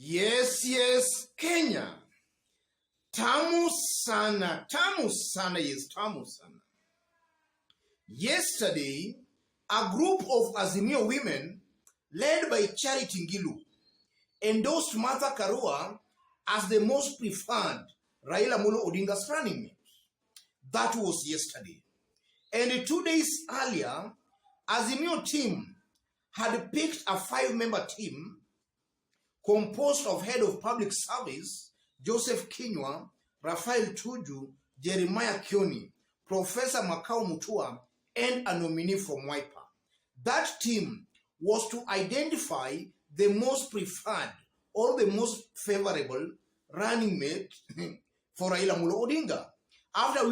Yes, Kenya. Tamu sana, yes, tamu sana. Yesterday, a group of Azimio women, led by Charity Ngilu, endorsed Martha Karua as the most preferred Raila Odinga's running mate. That was yesterday. And 2 days earlier, Azimio team had picked a 5-member team composed of Head of Public Service, Joseph Kinyua, Raphael Tuju, Jeremiah Kioni, Professor Makau Mutua, and a nominee from Wiper. That team was to identify the most preferred or the most favorable running mate for Raila Odinga, after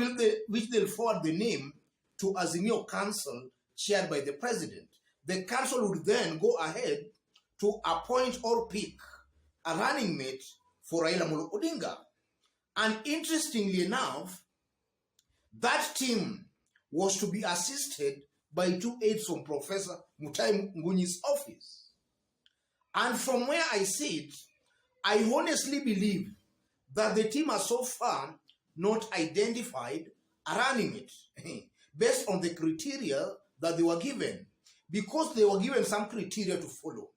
which they'll forward the name to Azimio Council chaired by the President. The Council would then go ahead to appoint or pick a running mate for Raila Odinga. And interestingly enough, that team was to be assisted by 2 aides from Professor Mutai Ngunyi's office. And from where I sit, I honestly believe that the team has so far not identified a running mate based on the criteria that they were given, because they were given some criteria to follow.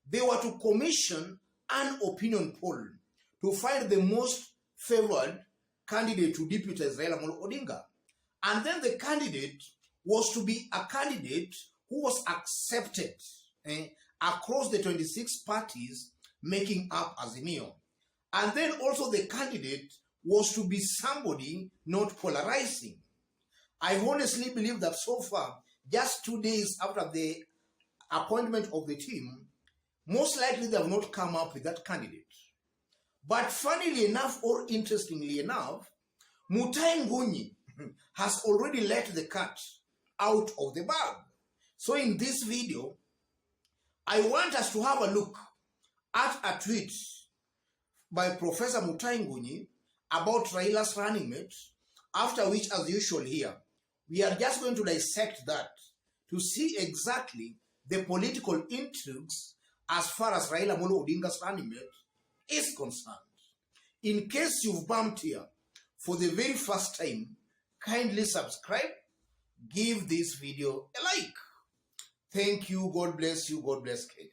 They were to commission an opinion poll to find the most favored candidate to deputize Raila Odinga. And then the candidate was to be a candidate who was accepted across the 26 parties making up Azimio. And then also the candidate was to be somebody not polarizing. I honestly believe that so far, just 2 days after the appointment of the team, most likely they have not come up with that candidate. But funnily enough, or interestingly enough, Mutai Ngunyi has already let the cat out of the bag. So in this video, I want us to have a look at a tweet by Professor Mutai Ngunyi about Raila's running mate, after which, as usual here, we are just going to dissect that to see exactly the political intrigues as far as Raila Odinga's running mate is concerned. In case you've bumped here for the very first time, kindly subscribe, give this video a like. Thank you, God bless you, God bless Kenya.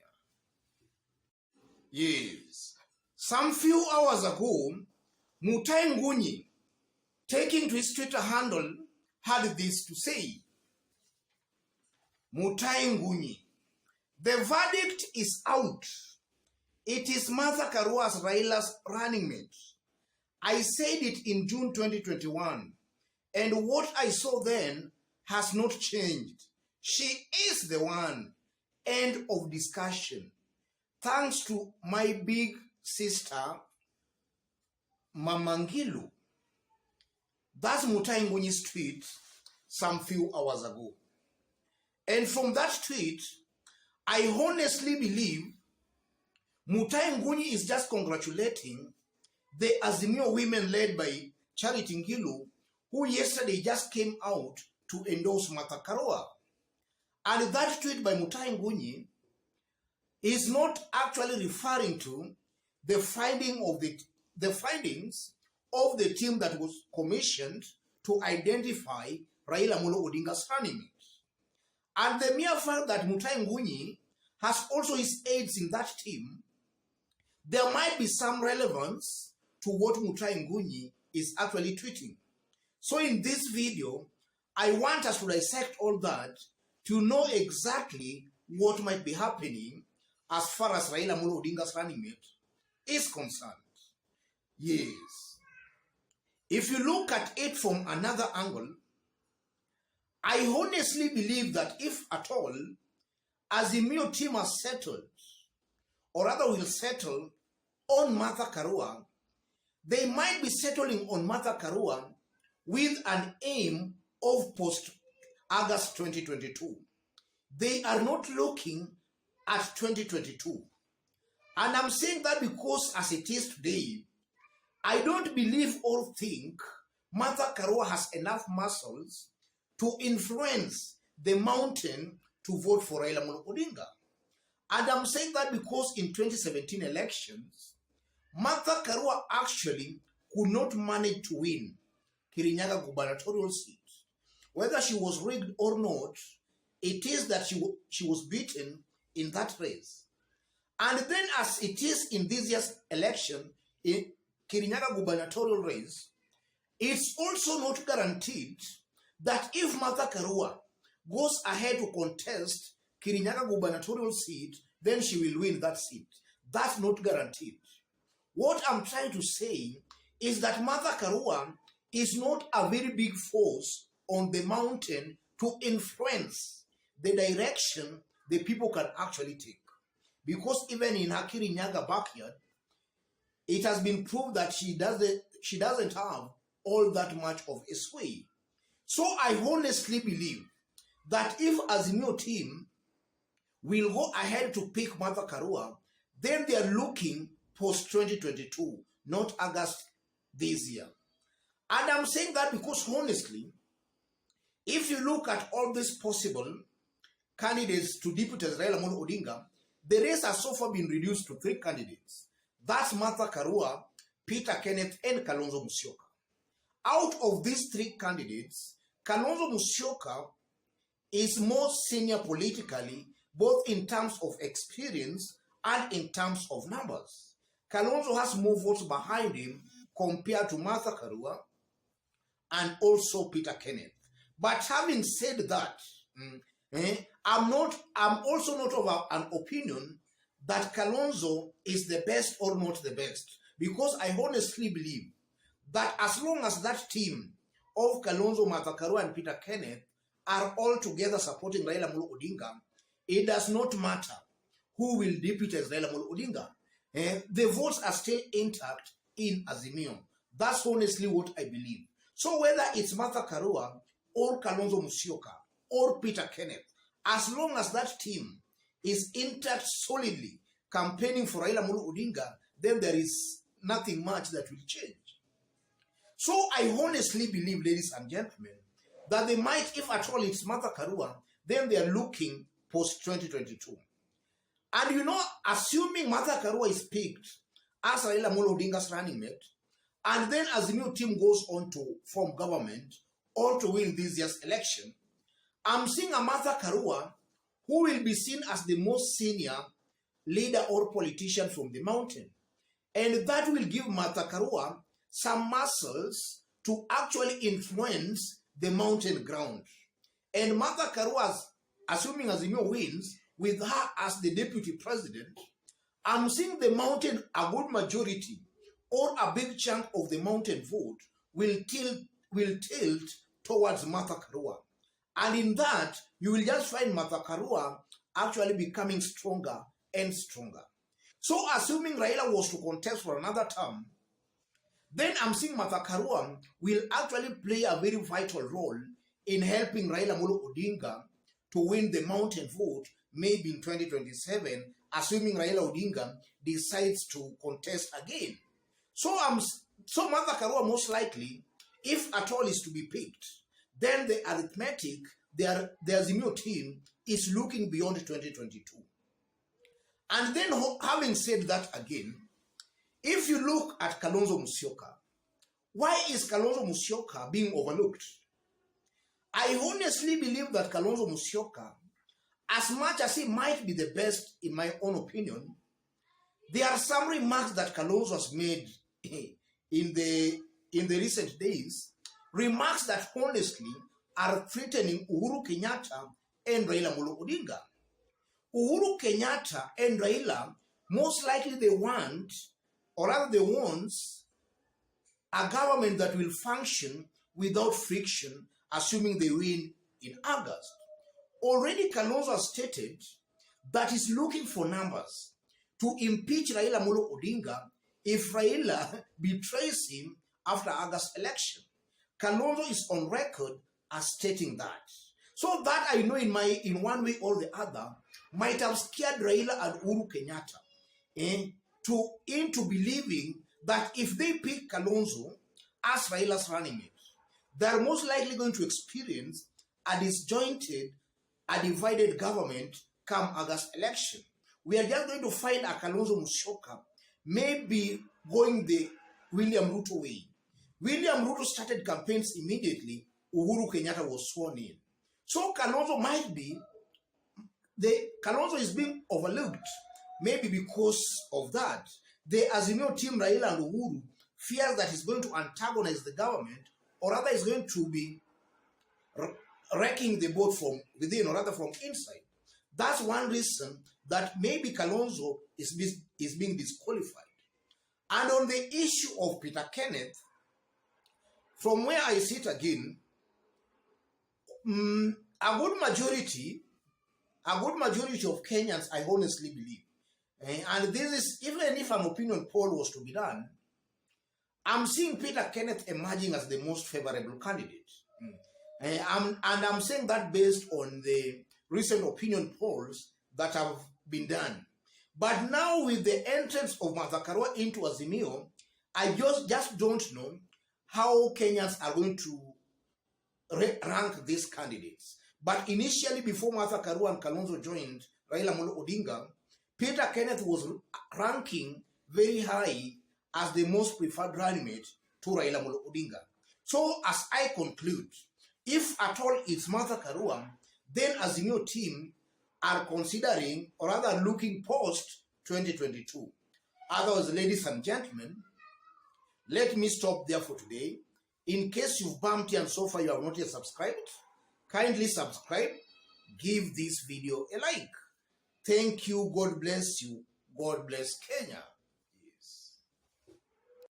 Yes, some few hours ago, Mutai Ngunyi, taking to his Twitter handle, had this to say. Mutai Ngunyi, the verdict is out. It is Martha Karua's Raila's running mate. I said it in June 2021, and what I saw then has not changed. She is the one. End of discussion. Thanks to my big sister, Mama Ngilu. That's Mutai Ngunyi's tweet some few hours ago. And from that tweet, I honestly believe Mutai Ngunyi is just congratulating the Azimio women led by Charity Ngilu, who yesterday just came out to endorse Martha Karua. And that tweet by Mutai Ngunyi is not actually referring to the findings of the team that was commissioned to identify Raila Odinga's running mate. And the mere fact that Mutai Ngunyi has also his aides in that team, there might be some relevance to what Mutai Ngunyi is actually tweeting. So in this video, I want us to dissect all that to know exactly what might be happening as far as Raila Odinga's running mate is concerned. Yes. If you look at it from another angle, I honestly believe that if at all, Azimio team has settled, or rather will settle on Martha Karua, they might be settling on Martha Karua with an aim of post-August 2022. They are not looking at 2022. And I'm saying that because as it is today, I don't believe or think Martha Karua has enough muscles to influence the mountain to vote for Raila Odinga. And I'm saying that because in 2017 elections, Martha Karua actually could not manage to win Kirinyaga gubernatorial seat. Whether she was rigged or not, it is that she was beaten in that race. And then as it is in this year's election, in Kirinyaga gubernatorial race, it's also not guaranteed that if Martha Karua goes ahead to contest Kirinyaga gubernatorial seat, then she will win that seat. That's not guaranteed. What I'm trying to say is that Martha Karua is not a very big force on the mountain to influence the direction the people can actually take. Because even in her Kirinyaga backyard, it has been proved that she doesn't have all that much of a sway. So I honestly believe that if Azimio team will go ahead to pick Martha Karua, then they are looking post-2022, not August this year. And I'm saying that because honestly, if you look at all these possible candidates to deputies Raila Amolo Odinga, the race has so far been reduced to 3 candidates. That's Martha Karua, Peter Kenneth, and Kalonzo Musyoka. Out of these 3 candidates, Kalonzo Musyoka is more senior politically, both in terms of experience and in terms of numbers. Kalonzo has more votes behind him compared to Martha Karua and also Peter Kenneth. But having said that, I'm also not of an opinion that Kalonzo is the best or not the best, because I honestly believe that as long as that team of Kalonzo, Martha Karua, and Peter Kenneth are all together supporting Raila Amolo Odinga, it does not matter who will deputize Raila Amolo Odinga. The votes are still intact in Azimio. That's honestly what I believe. So whether it's Martha Karua or Kalonzo Musyoka or Peter Kenneth, as long as that team is intact solidly campaigning for Raila Amolo Odinga, then there is nothing much that will change. So I honestly believe, ladies and gentlemen, that they might, if at all it's Martha Karua, then they are looking post-2022. And you know, assuming Martha Karua is picked as Raila Amolo Odinga's running mate, and then as the new team goes on to form government or to win this year's election, I'm seeing a Martha Karua who will be seen as the most senior leader or politician from the mountain. And that will give Martha Karua some muscles to actually influence the mountain ground. And Martha Karua, assuming Azimio wins, with her as the deputy president, I'm seeing the mountain, a good majority or a big chunk of the mountain vote will tilt towards Martha Karua. And in that, you will just find Martha Karua actually becoming stronger and stronger. So assuming Raila was to contest for another term, then I'm seeing Martha Karua will actually play a very vital role in helping Raila Amolo Odinga to win the mountain vote, maybe in 2027, assuming Raila Odinga decides to contest again. So Martha Karua most likely, if at all is to be picked, then the arithmetic, the Azimio team is looking beyond 2022. And then having said that again, if you look at Kalonzo Musyoka, why is Kalonzo Musyoka being overlooked? I honestly believe that Kalonzo Musyoka, as much as he might be the best in my own opinion, there are some remarks that Kalonzo has made in the recent days, remarks that honestly are threatening Uhuru Kenyatta and Raila Amolo Odinga. Uhuru Kenyatta and Raila, most likely they want, or rather they want, a government that will function without friction, assuming they win in August. Already Kalonzo has stated that he's looking for numbers to impeach Raila Amolo Odinga if Raila betrays him after August election. Kalonzo is on record as stating that. So that I know in one way or the other might have scared Raila and Uhuru Kenyatta into believing that if they pick Kalonzo as Raila's running mate, they're most likely going to experience a disjointed, a divided government come August election. we are just going to find a Kalonzo Musyoka maybe going the William Ruto way. William Ruto started campaigns immediately Uhuru Kenyatta was sworn in. So Kalonzo might be, Kalonzo is being overlooked, maybe because of that. The Azimio team, Raila and Uhuru, fears that he's going to antagonize the government, or rather is going to be wrecking the boat from within, or rather from inside. That's one reason that maybe Kalonzo is being disqualified. And on the issue of Peter Kenneth, from where I sit again, a good majority of Kenyans, I honestly believe, and this is, even if an opinion poll was to be done, I'm seeing Peter Kenneth emerging as the most favorable candidate. And I'm saying that based on the recent opinion polls that have been done. But now with the entrance of Martha Karua into Azimio, I just don't know how Kenyans are going to rank these candidates. But initially, before Martha Karua and Kalonzo joined Raila Odinga, Peter Kenneth was ranking very high as the most preferred running mate to Raila Odinga. So as I conclude, if at all it's Martha Karua, then Azimio team are considering, or rather looking post 2022. Otherwise, ladies and gentlemen, let me stop there for today. In case you've bumped here and so far you have not yet subscribed, kindly subscribe, give this video a like. Thank you, God bless you, God bless Kenya.